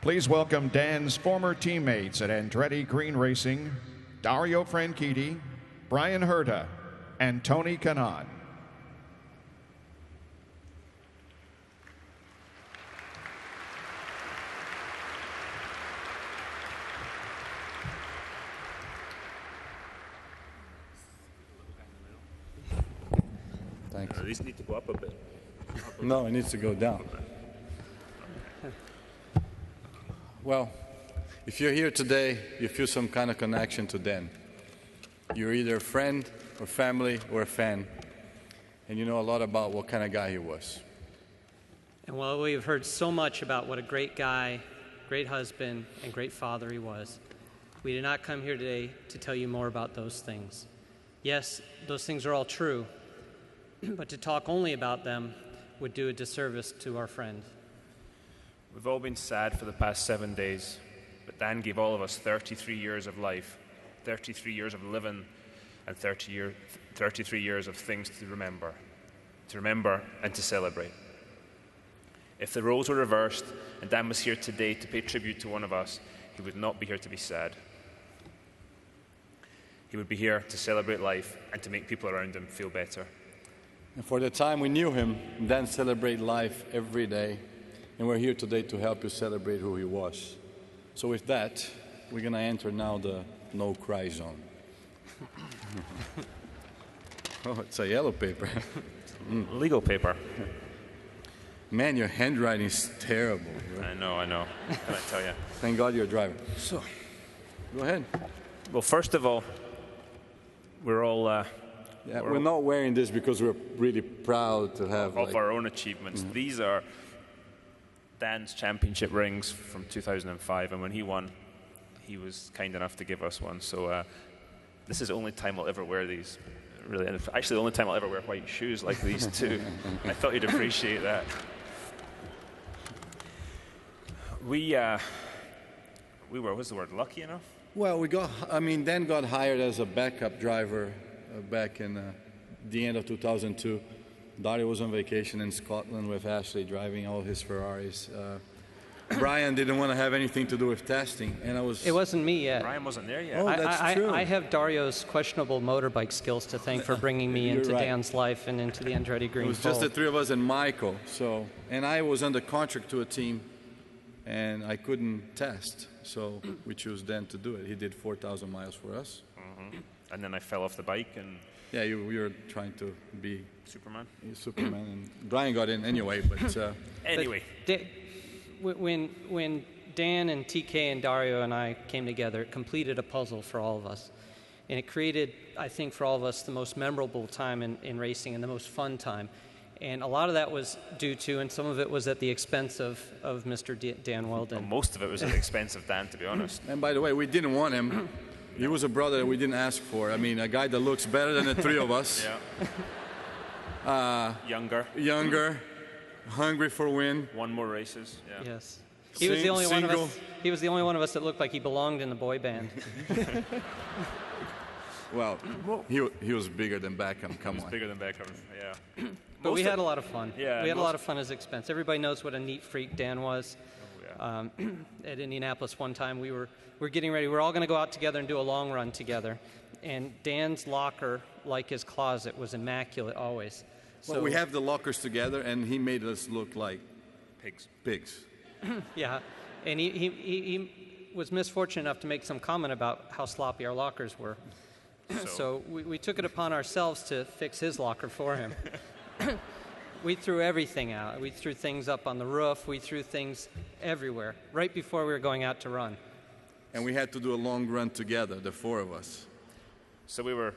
Please welcome Dan's former teammates at Andretti Green Racing, Dario Franchitti, Brian Herta, and Tony Kanaan. Thanks. These need to go up a bit. No, it needs to go down. Well, if you're here today, you feel some kind of connection to Dan. You're either a friend or family or a fan, and you know a lot about what kind of guy he was. And while we've heard so much about what a great guy, great husband, and great father he was, we did not come here today to tell you more about those things. Yes, those things are all true, but to talk only about them would do a disservice to our friend. We've all been sad for the past 7 days, but Dan gave all of us 33 years of life, 33 years of living, and 33 years of things to remember and to celebrate. If the roles were reversed and Dan was here today to pay tribute to one of us, he would not be here to be sad. He would be here to celebrate life and to make people around him feel better. And for the time we knew him, Dan celebrated life every day, and we're here today to help you celebrate who he was. So with that, we're going to enter now the no-cry zone. Oh, it's a yellow paper. Legal paper. Man, your handwriting is terrible. Right? I know. Can I tell you? Thank God you're a driver. So, go ahead. Well, first of all, we're all... we're not wearing this because we're really proud to have... Of our own achievements. Mm-hmm. These are Dan's championship rings from 2005, and when he won, he was kind enough to give us one. So this is the only time I'll ever wear these. Really, and actually the only time I'll ever wear white shoes like these too. I thought you'd appreciate that. We were, what's the word, lucky enough? Well, Dan got hired as a backup driver back in the end of 2002. Dario was on vacation in Scotland with Ashley driving all his Ferraris. Brian didn't want to have anything to do with testing, and It wasn't me yet. Brian wasn't there yet. Oh, that's true. I have Dario's questionable motorbike skills to thank for bringing me into right. Dan's life and into the Andretti Green. It was just the three of us and Michael. And I was under contract to a team, and I couldn't test, so we chose Dan to do it. He did 4,000 miles for us. Mm-hmm. And then I fell off the bike and... Yeah, you were trying to be... Superman, and Brian got in anyway, but... Anyway. When Dan and TK and Dario and I came together, it completed a puzzle for all of us. And it created, I think, for all of us, the most memorable time in racing and the most fun time. And a lot of that was due to, and some of it was at the expense of Mr. Dan Wheldon. Well, most of it was at the expense of Dan, to be honest. And by the way, we didn't want him. He was a brother that we didn't ask for. I mean, a guy that looks better than the three of us. Yeah. Younger. Hungry for win. Won more races. Yeah. Yes. He was the only one of us. He was the only one of us that looked like he belonged in the boy band. Well, he was bigger than Beckham. Come on. He was bigger than Beckham. Yeah. But we had a lot of fun. Yeah. We had a lot of fun at his expense. Everybody knows what a neat freak Dan was. Oh, yeah. At Indianapolis one time, we were getting ready. We were all going to go out together and do a long run together. And Dan's locker, like his closet, was immaculate always. Well, we have the lockers together, and he made us look like pigs. Yeah, and he was misfortunate enough to make some comment about how sloppy our lockers were. So we took it upon ourselves to fix his locker for him. We threw everything out. We threw things up on the roof. We threw things everywhere right before we were going out to run. And we had to do a long run together, the four of us. So we were,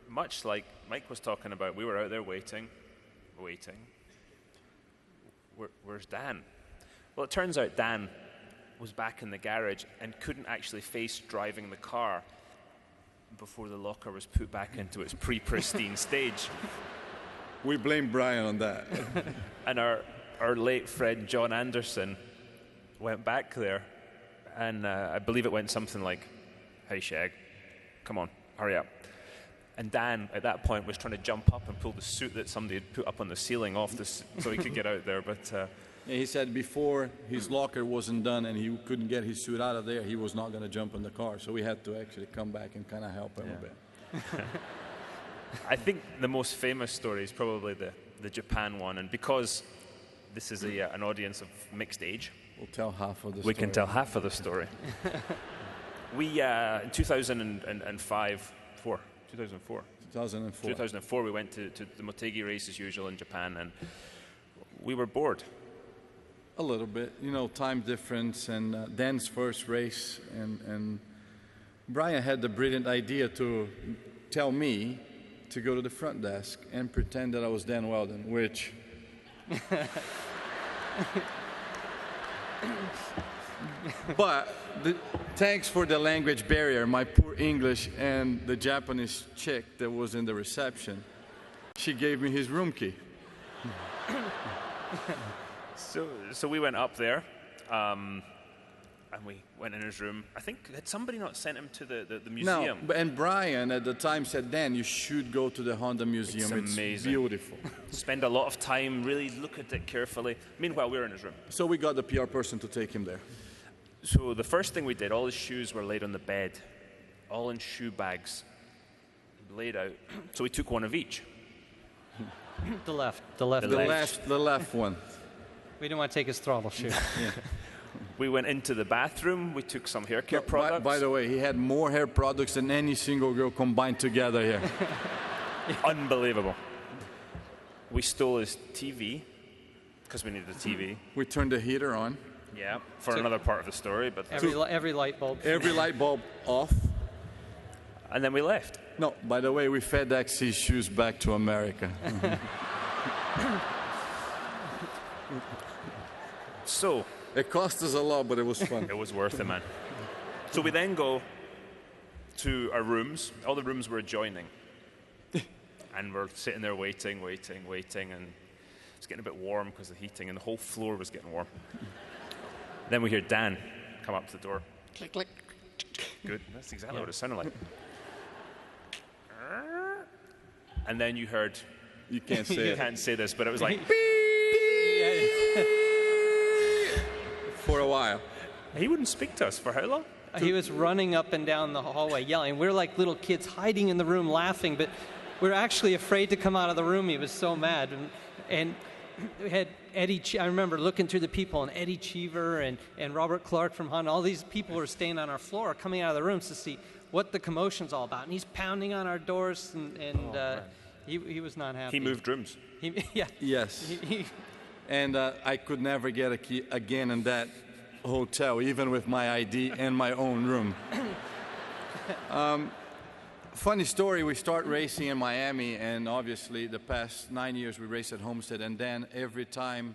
much like Mike was talking about, we were out there waiting. Where's Dan? Well, it turns out Dan was back in the garage and couldn't actually face driving the car before the locker was put back into its pre-pristine stage. We blame Brian on that. And our late friend John Anderson went back there, and I believe it went something like, "Hey, Shag, come on, hurry up." And Dan, at that point, was trying to jump up and pull the suit that somebody had put up on the ceiling off so he could get out there. But Yeah, he said before his locker wasn't done and he couldn't get his suit out of there, he was not going to jump in the car. So we had to actually come back and kind of help him a bit. I think the most famous story is probably the Japan one, and because this is an audience of mixed age, we'll tell half of the story. We can tell half of the story. We in 2004, we went to the Motegi race as usual in Japan, and we were bored. A little bit, you know, time difference and Dan's first race, and Brian had the brilliant idea to tell me to go to the front desk and pretend that I was Dan Wheldon, which but thanks for the language barrier, my poor English, and the Japanese chick that was in the reception, she gave me his room key. So we went up there, and we went in his room. I think, had somebody not sent him to the museum? No, and Brian at the time said, Dan, you should go to the Honda Museum. It's amazing. It's beautiful. Spend a lot of time, really look at it carefully. Meanwhile, we were in his room. So we got the PR person to take him there. So the first thing we did, all his shoes were laid on the bed, all in shoe bags, laid out. So we took one of each. The left one. We didn't want to take his throttle shoe. Yeah. We went into the bathroom. We took some hair care products. By the way, he had more hair products than any single girl combined together here. Unbelievable. We stole his TV because we needed a TV. We turned the heater on. Yeah, for another part of the story. But every light bulb. Every light bulb off. And then we left. No, by the way, we FedEx his shoes back to America. So it cost us a lot, but it was fun. It was worth it, man. So we then go to our rooms. All the rooms were adjoining. And we're sitting there waiting, and it's getting a bit warm because of the heating, and the whole floor was getting warm. Then we hear Dan come up to the door. Click, click. Good. That's exactly what it sounded like. And then you heard... You can't say it. You can't say this, but it was like... For a while. He wouldn't speak to us for how long? He was running up and down the hallway yelling. We're like little kids hiding in the room laughing, but we're actually afraid to come out of the room. He was so mad. And we had Eddie, I remember looking through the people, and Eddie Cheever and Robert Clark from Honda, all these people were staying on our floor, coming out of the rooms to see what the commotion's all about. And he's pounding on our doors, and he was not happy. He moved rooms. Yeah. Yes. And I could never get a key again in that hotel, even with my ID and my own room. Funny story, we start racing in Miami, and obviously the past 9 years we race at Homestead, and then every time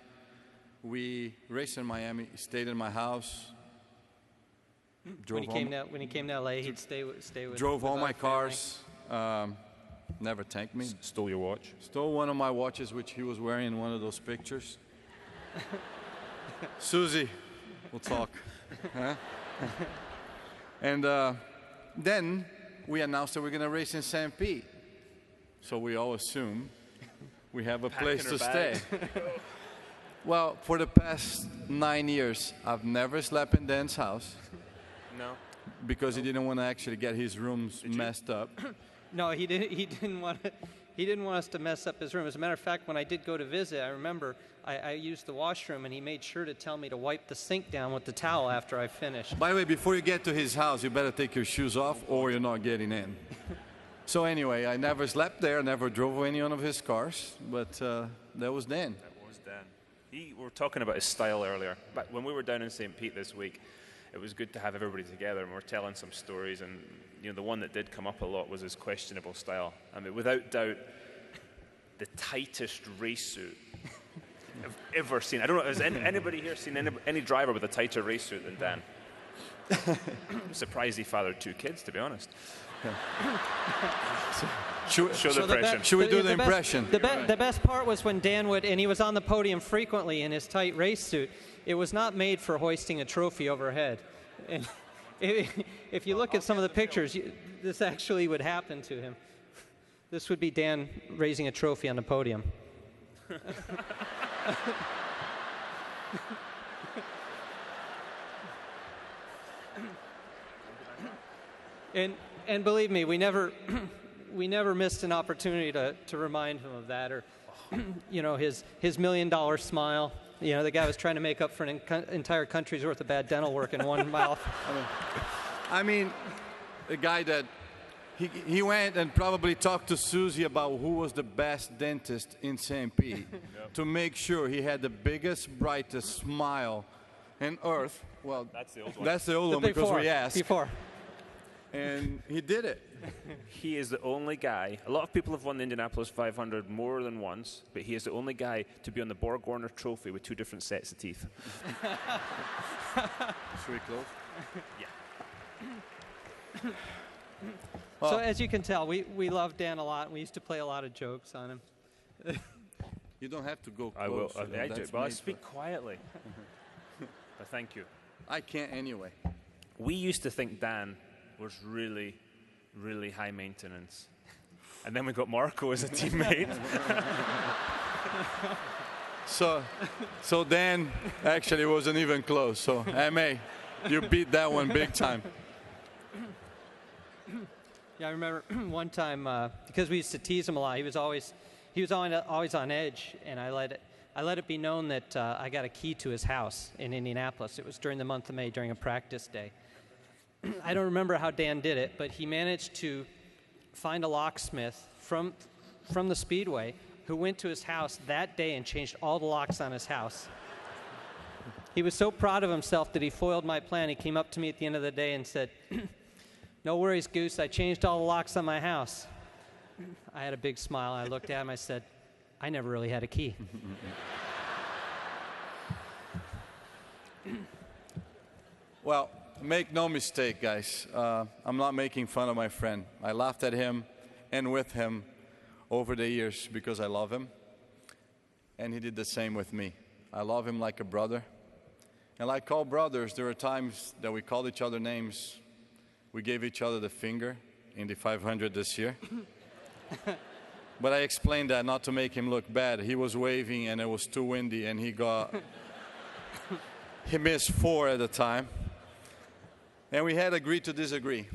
we race in Miami, he stayed in my house. When he came to LA, he'd stay with. Drove all my cars. Never thanked me. Stole your watch. Stole one of my watches, which he was wearing in one of those pictures. Susie, we'll talk. Huh? And then we announced that we're going to race in St. Pete. So we all assume we have a place to stay. Well, for the past 9 years, I've never slept in Dan's house. No. Because he didn't want to actually get his rooms messed up. No, he didn't want us to mess up his room. As a matter of fact, when I did go to visit, I remember I used the washroom, and he made sure to tell me to wipe the sink down with the towel after I finished. By the way, before you get to his house, you better take your shoes off or you're not getting in. So anyway, I never slept there, never drove any one of his cars, but that was Dan. That was Dan. We were talking about his style earlier. But when we were down in St. Pete this week, it was good to have everybody together, and we're telling some stories, and the one that did come up a lot was his questionable style. I mean, without doubt, the tightest race suit I've ever seen. I don't know, has anybody here seen any driver with a tighter race suit than Dan? I'm surprised he fathered 2 kids, to be honest. Show the impression. Should we do the impression? The best part was when Dan and he was on the podium frequently in his tight race suit. It was not made for hoisting a trophy overhead. And if you look at some of the pictures, this actually would happen to him. This would be Dan raising a trophy on the podium. And believe me, we never missed an opportunity to remind him of that, or his $1 million smile. The guy was trying to make up for an entire country's worth of bad dental work in one mouth. I mean, a guy that he went and probably talked to Susie about who was the best dentist in St. Pete to make sure he had the biggest, brightest smile on earth. Well, that's the old one. That's the old one because we asked. Before. And he did it. He is the only guy. A lot of people have won the Indianapolis 500 more than once, but he is the only guy to be on the Borg Warner Trophy with 2 different sets of teeth. Should we close? Yeah. Well, so as you can tell, we love Dan a lot. We used to play a lot of jokes on him. you don't have to go close. I will. I do, That's but I made speak quietly. But thank you. I can't anyway. We used to think Dan was really, really high maintenance. And then we got Marco as a teammate. So Dan actually wasn't even close. So, M.A., you beat that one big time. Yeah, I remember one time because we used to tease him a lot. He was always on edge, and I let it be known that I got a key to his house in Indianapolis. It was during the month of May, during a practice day. I don't remember how Dan did it, but he managed to find a locksmith from the Speedway who went to his house that day and changed all the locks on his house. He was so proud of himself that he foiled my plan. He came up to me at the end of the day and said, "No worries, Goose, I changed all the locks on my house." I had a big smile. I looked at him. I said, "I never really had a key." Well, make no mistake, guys. I'm not making fun of my friend. I laughed at him and with him over the years because I love him. And he did the same with me. I love him like a brother. And like all brothers, there are times that we called each other names. We gave each other the finger in the 500 this year. But I explained that not to make him look bad. He was waving and it was too windy and he missed 4 at a time. And we had agreed to disagree.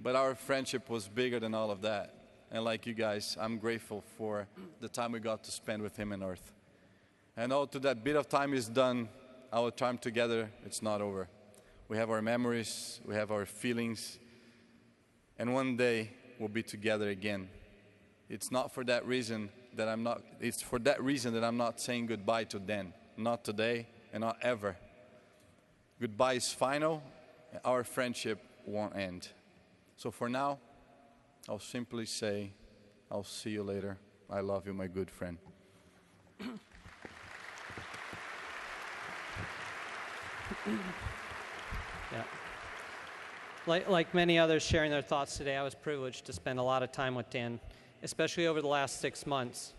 But our friendship was bigger than all of that. And like you guys, I'm grateful for the time we got to spend with him on earth. And all to that bit of time is done, our time together, it's not over. We have our memories, we have our feelings, and one day we'll be together again. It's for that reason that I'm not saying goodbye to Dan. Not today and not ever. Goodbye is final, our friendship won't end. So for now, I'll simply say, I'll see you later. I love you, my good friend. Yeah. Like many others sharing their thoughts today, I was privileged to spend a lot of time with Dan, especially over the last 6 months,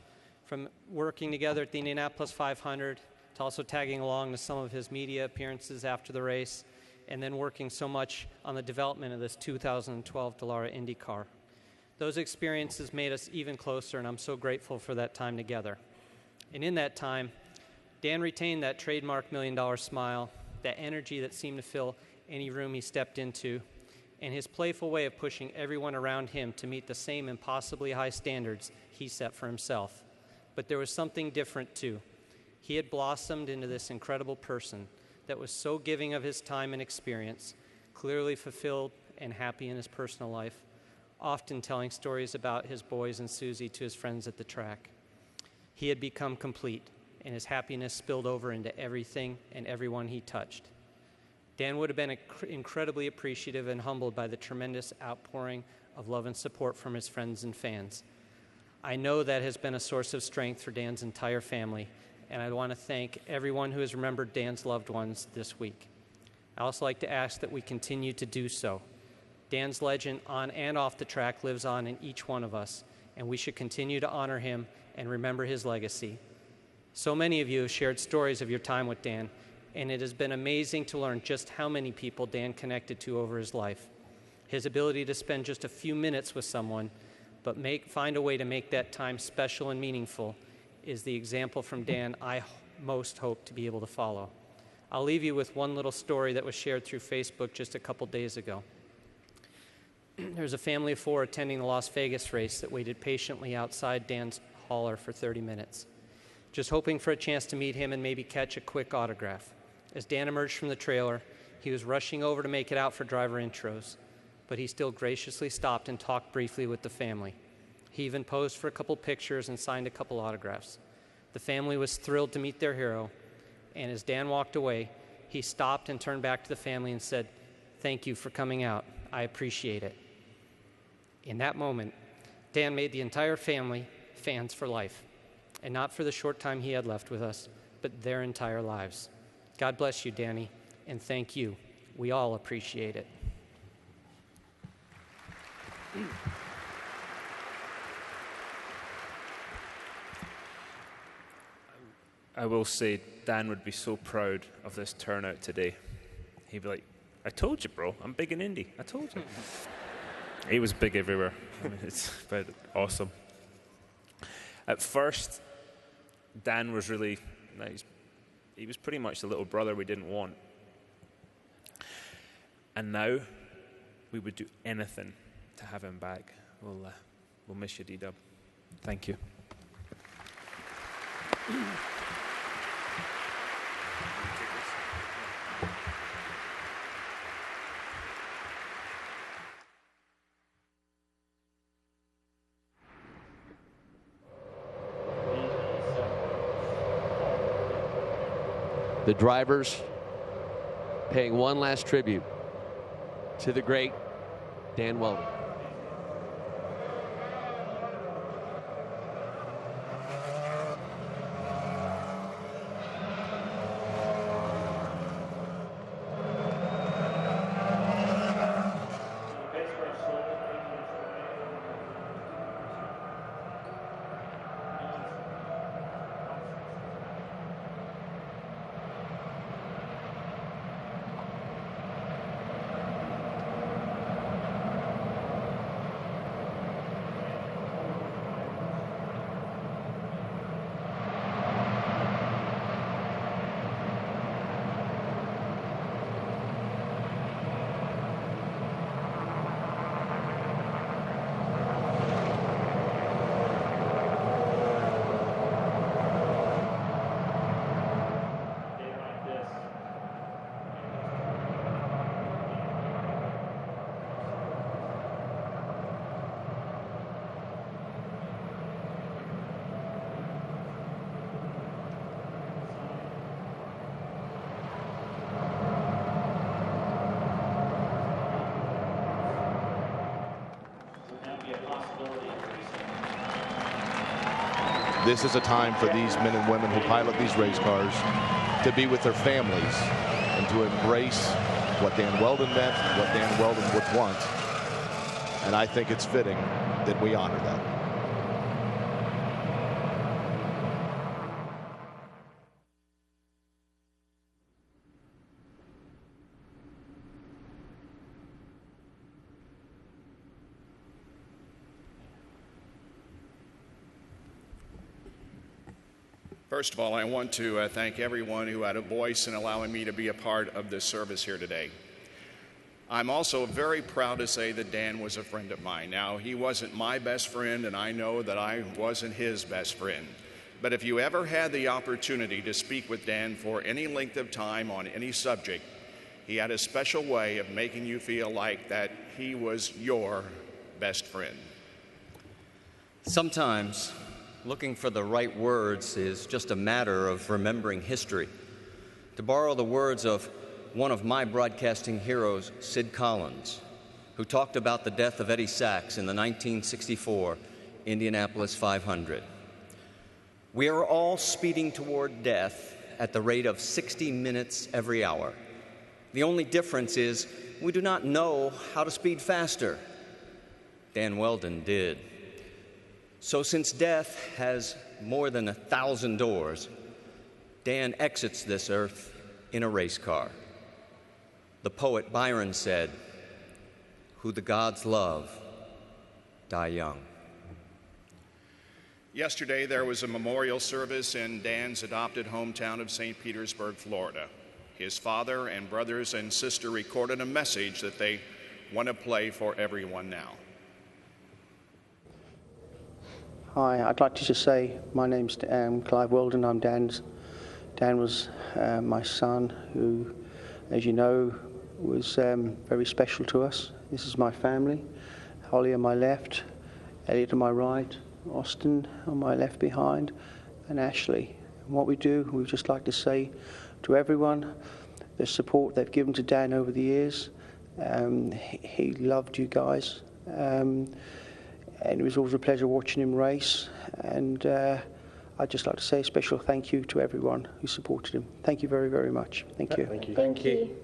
from working together at the Indianapolis 500 to also tagging along to some of his media appearances after the race, and then working so much on the development of this 2012 Dallara Indy car. Those experiences made us even closer, and I'm so grateful for that time together. And in that time, Dan retained that trademark $1 million smile, that energy that seemed to fill any room he stepped into, and his playful way of pushing everyone around him to meet the same impossibly high standards he set for himself. But there was something different, too. He had blossomed into this incredible person that was so giving of his time and experience, clearly fulfilled and happy in his personal life, often telling stories about his boys and Susie to his friends at the track. He had become complete, and his happiness spilled over into everything and everyone he touched. Dan would have been incredibly appreciative and humbled by the tremendous outpouring of love and support from his friends and fans. I know that has been a source of strength for Dan's entire family, and I want to thank everyone who has remembered Dan's loved ones this week. I also like to ask that we continue to do so. Dan's legend on and off the track lives on in each one of us, and we should continue to honor him and remember his legacy. So many of you have shared stories of your time with Dan, and it has been amazing to learn just how many people Dan connected to over his life. His ability to spend just a few minutes with someone, but find a way to make that time special and meaningful, is the example from Dan I most hope to be able to follow. I'll leave you with one little story that was shared through Facebook just a couple days ago. There's a family of 4 attending the Las Vegas race that waited patiently outside Dan's hauler for 30 minutes, just hoping for a chance to meet him and maybe catch a quick autograph. As Dan emerged from the trailer, he was rushing over to make it out for driver intros, but he still graciously stopped and talked briefly with the family. He even posed for a couple pictures and signed a couple autographs. The family was thrilled to meet their hero, and as Dan walked away, he stopped and turned back to the family and said, "Thank you for coming out. I appreciate it." In that moment, Dan made the entire family fans for life, and not for the short time he had left with us, but their entire lives. God bless you, Danny, and thank you. We all appreciate it. I will say Dan would be so proud of this turnout today. He'd be like, "I told you, bro, I'm big in Indy. I told you." He was big everywhere. I mean, it's awesome. At first, Dan was really nice. He was pretty much the little brother we didn't want. And now, we would do anything to have him back. We'll miss you, D-Dub. Thank you. The drivers paying one last tribute to the great Dan Wheldon. This is a time for these men and women who pilot these race cars to be with their families and to embrace what Dan Wheldon meant, what Dan Wheldon would want. And I think it's fitting that we honor that. First of all, I want to thank everyone who had a voice in allowing me to be a part of this service here today. I'm also very proud to say that Dan was a friend of mine. Now, he wasn't my best friend, and I know that I wasn't his best friend. But if you ever had the opportunity to speak with Dan for any length of time on any subject, he had a special way of making you feel like that he was your best friend. Sometimes looking for the right words is just a matter of remembering history. To borrow the words of one of my broadcasting heroes, Sid Collins, who talked about the death of Eddie Sachs in the 1964 Indianapolis 500. We are all speeding toward death at the rate of 60 minutes every hour. The only difference is we do not know how to speed faster. Dan Wheldon did. So since death has more than 1,000 doors, Dan exits this earth in a race car. The poet Byron said, "Who the gods love, die young." Yesterday, there was a memorial service in Dan's adopted hometown of St. Petersburg, Florida. His father and brothers and sister recorded a message that they want to play for everyone now. Hi, I'd like to just say my name's Clive Wheldon. I'm Dan's. Dan was my son who, as you know, was very special to us. This is my family. Holly on my left, Elliot on my right, Austin on my left behind, and Ashley. And what we do, we'd just like to say to everyone the support they've given to Dan over the years. He loved you guys. And it was always a pleasure watching him race. And I'd just like to say a special thank you to everyone who supported him. Thank you very, very much. Thank you. Thank you.